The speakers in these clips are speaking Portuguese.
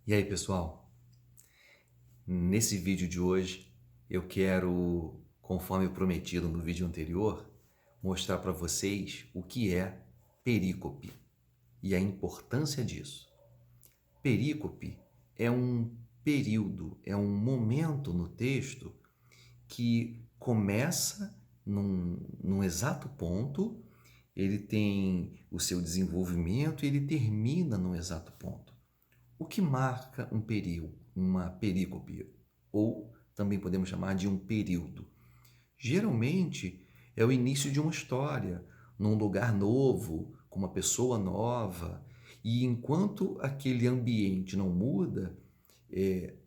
E aí, pessoal? Nesse vídeo de hoje, eu quero, conforme prometido no vídeo anterior, mostrar para vocês o que é perícope e a importância disso. Perícope é um período, é um momento no texto que começa num exato ponto, ele tem o seu desenvolvimento e ele termina num exato ponto. O que marca um período, uma perícope, ou também podemos chamar de um período? Geralmente é o início de uma história, num lugar novo, com uma pessoa nova, e enquanto aquele ambiente não muda,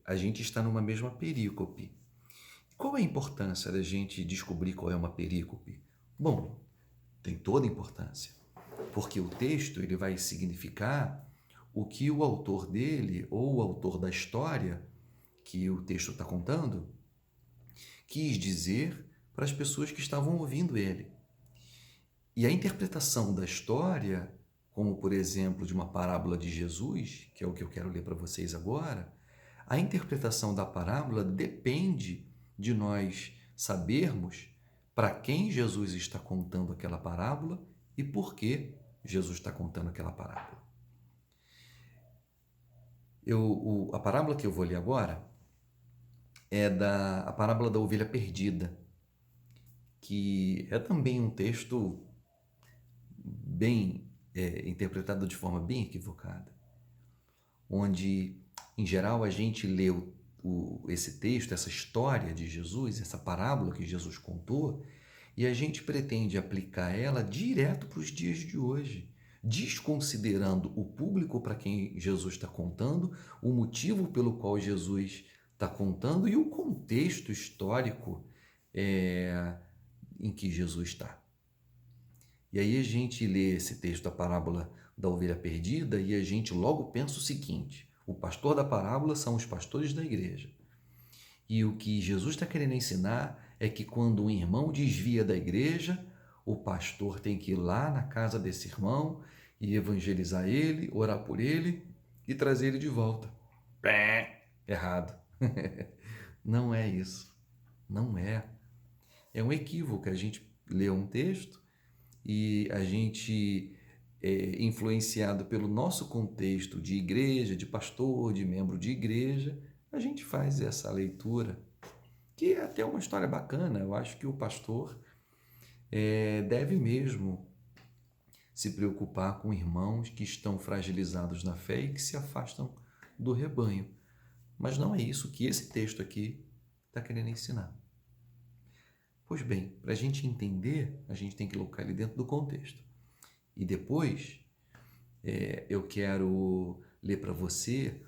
a gente está numa mesma perícope. Qual é a importância da gente descobrir qual é uma perícope? Bom, tem toda a importância, porque o texto ele vai significar o que o autor dele, ou o autor da história que o texto está contando, quis dizer para as pessoas que estavam ouvindo ele. E a interpretação da história, como por exemplo de uma parábola de Jesus, que é o que eu quero ler para vocês agora, a interpretação da parábola depende de nós sabermos para quem Jesus está contando aquela parábola e por que Jesus está contando aquela parábola. A parábola que eu vou ler agora é a parábola da ovelha perdida, que é também um texto bem interpretado de forma bem equivocada, onde, em geral, a gente lê esse texto, essa história de Jesus, essa parábola que Jesus contou, e a gente pretende aplicar ela direto para os dias de hoje, desconsiderando o público para quem Jesus está contando, o motivo pelo qual Jesus está contando e o contexto histórico em que Jesus está. E aí a gente lê esse texto da parábola da ovelha perdida e a gente logo pensa o seguinte: o pastor da parábola são os pastores da igreja. E o que Jesus está querendo ensinar é que quando um irmão desvia da igreja, o pastor tem que ir lá na casa desse irmão e evangelizar ele, orar por ele e trazer ele de volta. Errado. Não é isso. Não é. É um equívoco. A gente lê um texto e a gente influenciado pelo nosso contexto de igreja, de pastor, de membro de igreja, a gente faz essa leitura, que é até uma história bacana. Eu acho que o pastor deve mesmo se preocupar com irmãos que estão fragilizados na fé e que se afastam do rebanho. Mas não é isso que esse texto aqui está querendo ensinar. Pois bem, para a gente entender, a gente tem que colocar ele dentro do contexto. E depois, eu quero ler para você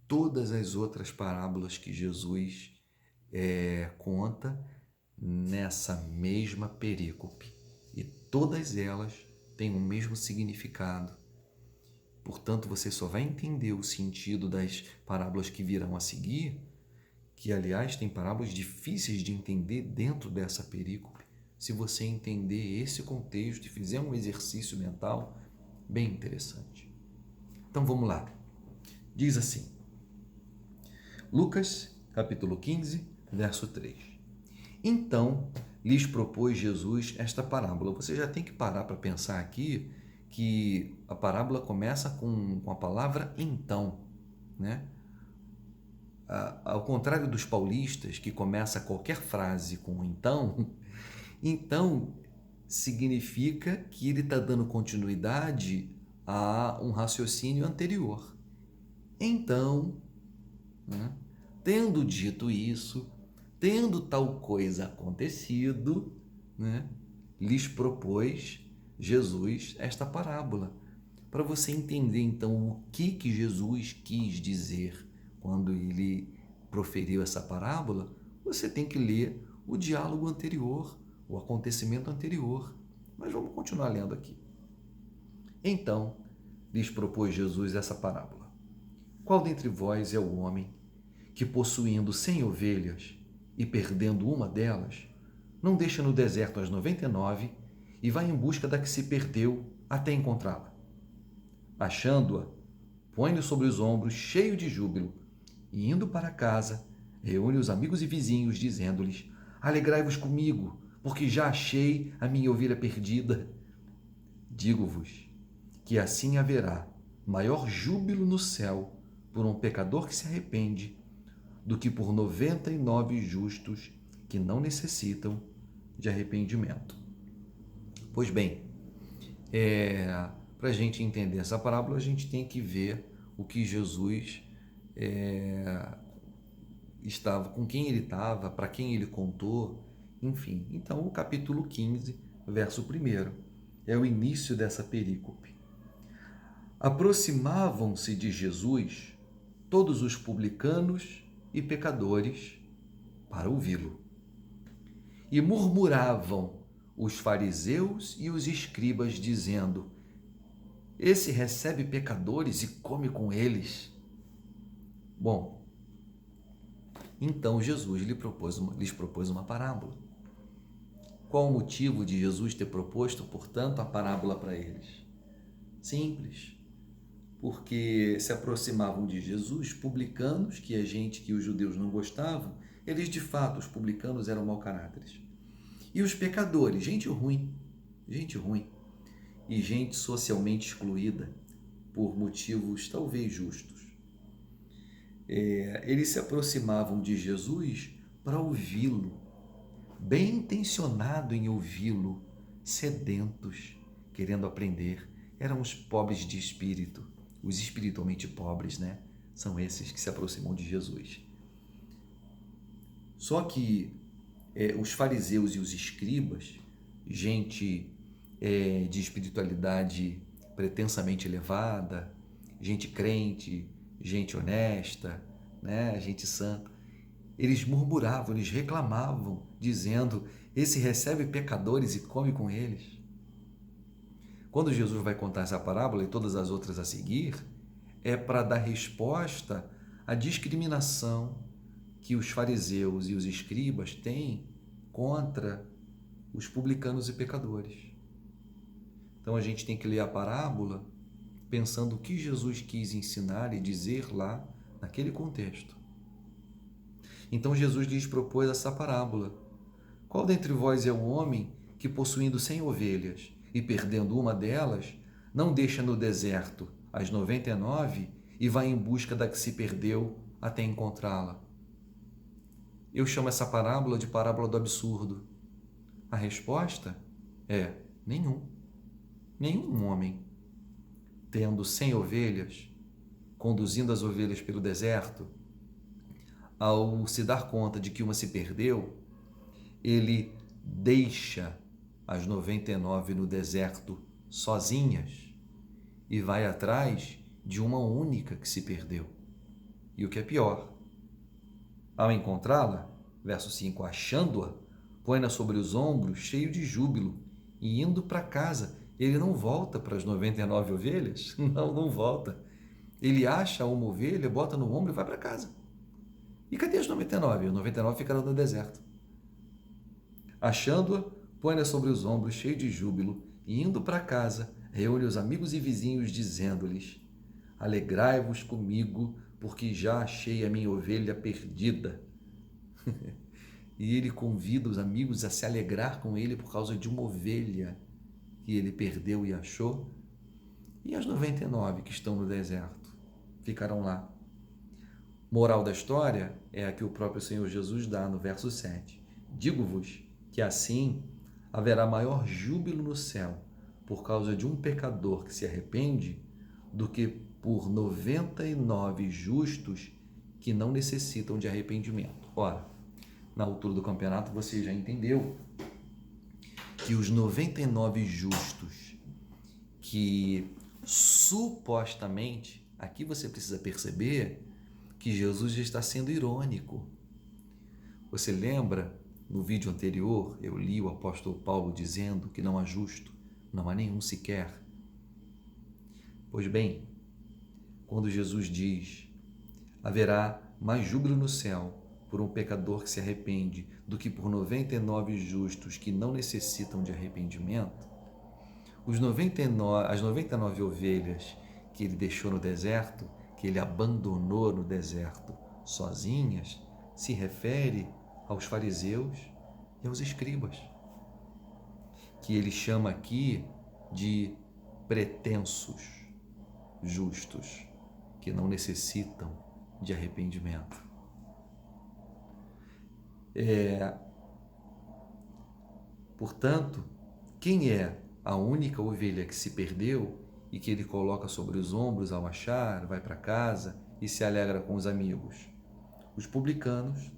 todas as outras parábolas que Jesus conta nessa mesma perícope. E todas elas têm o mesmo significado. Portanto, você só vai entender o sentido das parábolas que virão a seguir, que, aliás, tem parábolas difíceis de entender dentro dessa perícope, se você entender esse contexto e fizer um exercício mental bem interessante. Então, vamos lá. Diz assim, Lucas, capítulo 15, verso 3. Então, lhes propôs Jesus esta parábola. Você já tem que parar para pensar aqui que a parábola começa com a palavra então, né? Ao contrário dos paulistas, que começa qualquer frase com então, então significa que ele está dando continuidade a um raciocínio anterior. Então, né, tendo dito isso, tendo tal coisa acontecido, né, lhes propôs Jesus esta parábola, para você entender então o que Jesus quis dizer quando ele proferiu essa parábola. Você tem que ler o diálogo anterior, o acontecimento anterior. Mas vamos continuar lendo aqui. Então, lhes propôs Jesus essa parábola. Qual dentre vós é o homem que, possuindo 100 ovelhas e perdendo uma delas, não deixa no deserto as 99 e vai em busca da que se perdeu até encontrá-la? Achando-a, põe-no sobre os ombros, cheio de júbilo, e indo para casa, reúne os amigos e vizinhos, dizendo-lhes: Alegrai-vos comigo, porque já achei a minha ovelha perdida. Digo-vos que assim haverá maior júbilo no céu por um pecador que se arrepende do que por 99 justos que não necessitam de arrependimento. Pois bem, para a gente entender essa parábola, a gente tem que ver o que Jesus estava, com quem ele estava, para quem ele contou, enfim. Então, o capítulo 15, verso 1, é o início dessa perícope. Aproximavam-se de Jesus todos os publicanos e pecadores para ouvi-lo. E murmuravam os fariseus e os escribas, dizendo: Esse recebe pecadores e come com eles. Bom, então Jesus lhes propôs uma parábola. Qual o motivo de Jesus ter proposto, portanto, a parábola para eles? Simples. Porque se aproximavam de Jesus publicanos, que os judeus não gostavam. Eles, de fato, os publicanos eram mau caráteres. E os pecadores, gente ruim, e gente socialmente excluída por motivos talvez justos. Eles se aproximavam de Jesus para ouvi-lo, bem intencionado em ouvi-lo, sedentos, querendo aprender. Eram os pobres de espírito, os espiritualmente pobres, né? São esses que se aproximam de Jesus. Só que os fariseus e os escribas, gente de espiritualidade pretensamente elevada, gente crente, gente honesta, né? Gente santa, eles murmuravam, eles reclamavam, dizendo: Esse recebe pecadores e come com eles. Quando Jesus vai contar essa parábola e todas as outras a seguir, é para dar resposta à discriminação que os fariseus e os escribas têm contra os publicanos e pecadores. Então a gente tem que ler a parábola pensando o que Jesus quis ensinar e dizer lá naquele contexto. Então Jesus lhes propôs essa parábola. Qual dentre vós é o homem que, possuindo 100 ovelhas e perdendo uma delas, não deixa no deserto as 99 e vai em busca da que se perdeu até encontrá-la? Eu chamo essa parábola de parábola do absurdo. A resposta é nenhum. Nenhum homem, tendo 100 ovelhas, conduzindo as ovelhas pelo deserto, ao se dar conta de que uma se perdeu, ele deixa as 99 no deserto sozinhas e vai atrás de uma única que se perdeu. E o que é pior, ao encontrá-la, verso 5, achando-a, põe-na sobre os ombros, cheio de júbilo, e indo para casa, ele não volta para as 99 ovelhas? Não volta. Ele acha uma ovelha, bota no ombro e vai para casa. E cadê as 99? As 99 ficaram no deserto. Achando-a, põe-na sobre os ombros, cheio de júbilo, e indo para casa, reúne os amigos e vizinhos, dizendo-lhes: Alegrai-vos comigo, porque já achei a minha ovelha perdida. E ele convida os amigos a se alegrar com ele por causa de uma ovelha que ele perdeu e achou. E as 99 que estão no deserto ficarão lá. Moral da história é a que o próprio Senhor Jesus dá no verso 7. Digo-vos que assim haverá maior júbilo no céu por causa de um pecador que se arrepende do que por 99 justos que não necessitam de arrependimento. Ora, na altura do campeonato você já entendeu que os 99 justos que supostamente, aqui você precisa perceber que Jesus já está sendo irônico. Você lembra, no vídeo anterior, eu li o apóstolo Paulo dizendo que não há justo, não há nenhum sequer. Pois bem, quando Jesus diz: haverá mais júbilo no céu por um pecador que se arrepende do que por 99 justos que não necessitam de arrependimento, as 99 ovelhas que ele deixou no deserto, que ele abandonou no deserto sozinhas, se refere aos fariseus e aos escribas, que ele chama aqui de pretensos justos, que não necessitam de arrependimento. Portanto, quem é a única ovelha que se perdeu e que ele coloca sobre os ombros ao achar, vai para casa e se alegra com os amigos? Os publicanos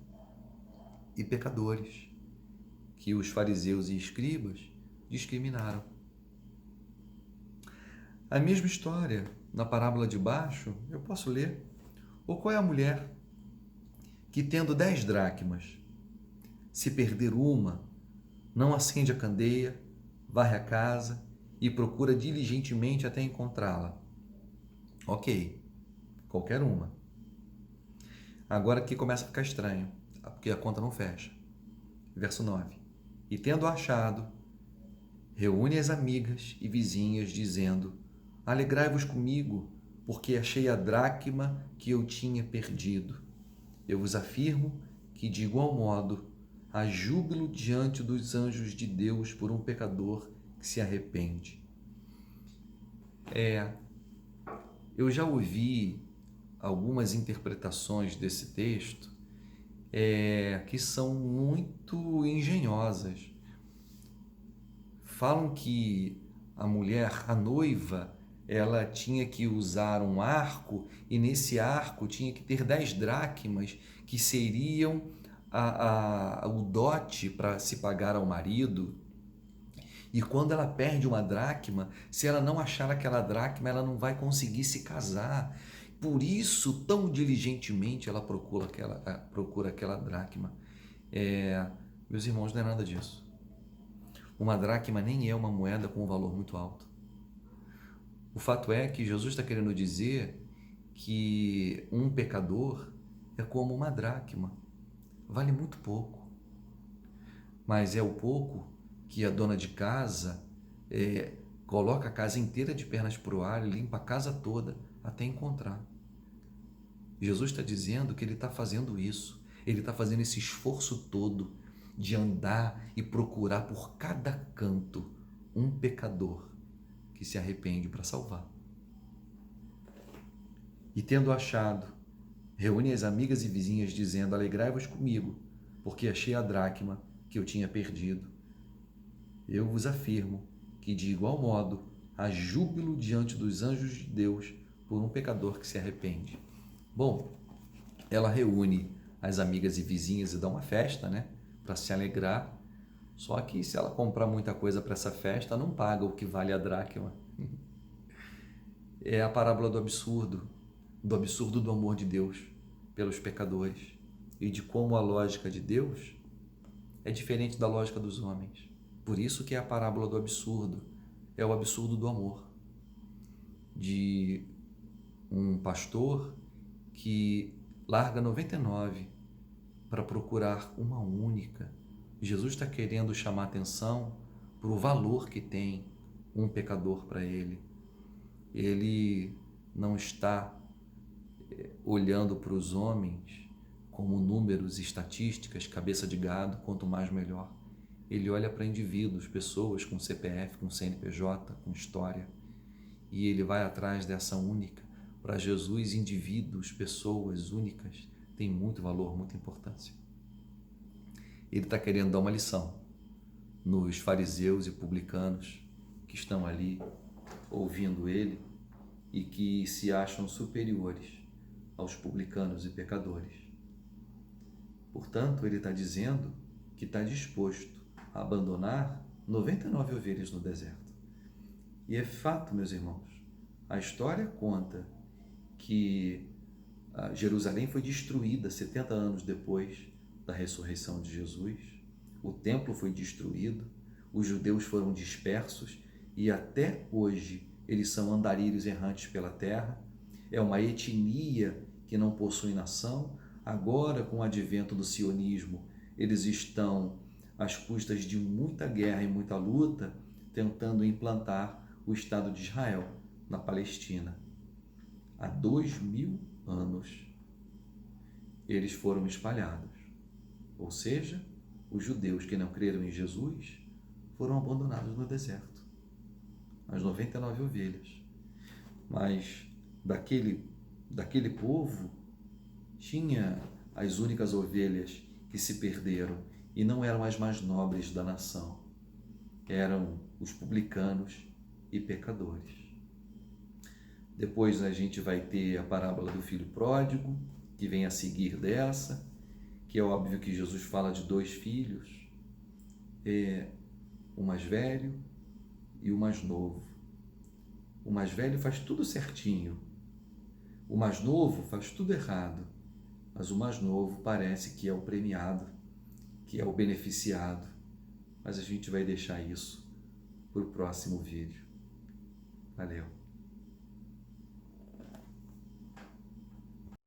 e pecadores, que os fariseus e escribas discriminaram. A mesma história, na parábola de baixo, eu posso ler. Ou qual é a mulher que, tendo 10 dracmas, se perder uma, não acende a candeia, varre a casa e procura diligentemente até encontrá-la? Ok, qualquer uma. Agora aqui começa a ficar estranho, porque a conta não fecha. Verso 9. E tendo achado, reúne as amigas e vizinhas, dizendo: alegrai-vos comigo, porque achei a dracma que eu tinha perdido. Eu vos afirmo que, de igual modo, há júbilo diante dos anjos de Deus por um pecador que se arrepende. Eu já ouvi algumas interpretações desse texto que são muito engenhosas. Falam que a mulher, a noiva, ela tinha que usar um arco e nesse arco tinha que ter 10 dracmas, que seriam o dote para se pagar ao marido. E quando ela perde uma dracma, se ela não achar aquela dracma, ela não vai conseguir se casar. Por isso, tão diligentemente, ela procura aquela dracma. Meus irmãos, não é nada disso. Uma dracma nem é uma moeda com um valor muito alto. O fato é que Jesus está querendo dizer que um pecador é como uma dracma. Vale muito pouco. Mas é o pouco que a dona de casa coloca a casa inteira de pernas para o ar e limpa a casa toda até encontrar. Jesus está dizendo que ele está fazendo isso. Ele está fazendo esse esforço todo de andar e procurar por cada canto um pecador que se arrepende para salvar. E tendo achado, reúne as amigas e vizinhas, dizendo: alegrai-vos comigo, porque achei a dracma que eu tinha perdido. Eu vos afirmo que, de igual modo, há júbilo diante dos anjos de Deus por um pecador que se arrepende. Bom, ela reúne as amigas e vizinhas e dá uma festa, né, para se alegrar. Só que se ela comprar muita coisa para essa festa, não paga o que vale a dracma. É a parábola do absurdo do amor de Deus pelos pecadores e de como a lógica de Deus é diferente da lógica dos homens. Por isso que é a parábola do absurdo, é o absurdo do amor. De um pastor que larga 99 para procurar uma única. Jesus está querendo chamar atenção para o valor que tem um pecador para ele. Ele não está olhando para os homens como números, estatísticas, cabeça de gado, quanto mais melhor. Ele olha para indivíduos, pessoas com CPF, com CNPJ, com história, e ele vai atrás dessa única. Para Jesus, indivíduos, pessoas únicas têm muito valor, muita importância. Ele está querendo dar uma lição nos fariseus e publicanos que estão ali ouvindo ele e que se acham superiores aos publicanos e pecadores. Portanto, ele está dizendo que está disposto a abandonar 99 ovelhas no deserto. E é fato, meus irmãos, a história conta que Jerusalém foi destruída 70 anos depois da ressurreição de Jesus, o templo foi destruído, os judeus foram dispersos e até hoje eles são andarilhos errantes pela terra, é uma etnia que não possui nação. Agora, com o advento do sionismo, eles estão às custas de muita guerra e muita luta, tentando implantar o Estado de Israel na Palestina. há 2000 anos, eles foram espalhados. Ou seja, os judeus que não creram em Jesus foram abandonados no deserto. As 99 ovelhas. Mas daquele povo tinha as únicas ovelhas que se perderam e não eram as mais nobres da nação. Eram os publicanos e pecadores. Depois a gente vai ter a parábola do filho pródigo, que vem a seguir dessa, que é óbvio que Jesus fala de 2 filhos, o mais velho e o mais novo. O mais velho faz tudo certinho, o mais novo faz tudo errado, mas o mais novo parece que é o premiado, que é o beneficiado. Mas a gente vai deixar isso para o próximo vídeo. Valeu!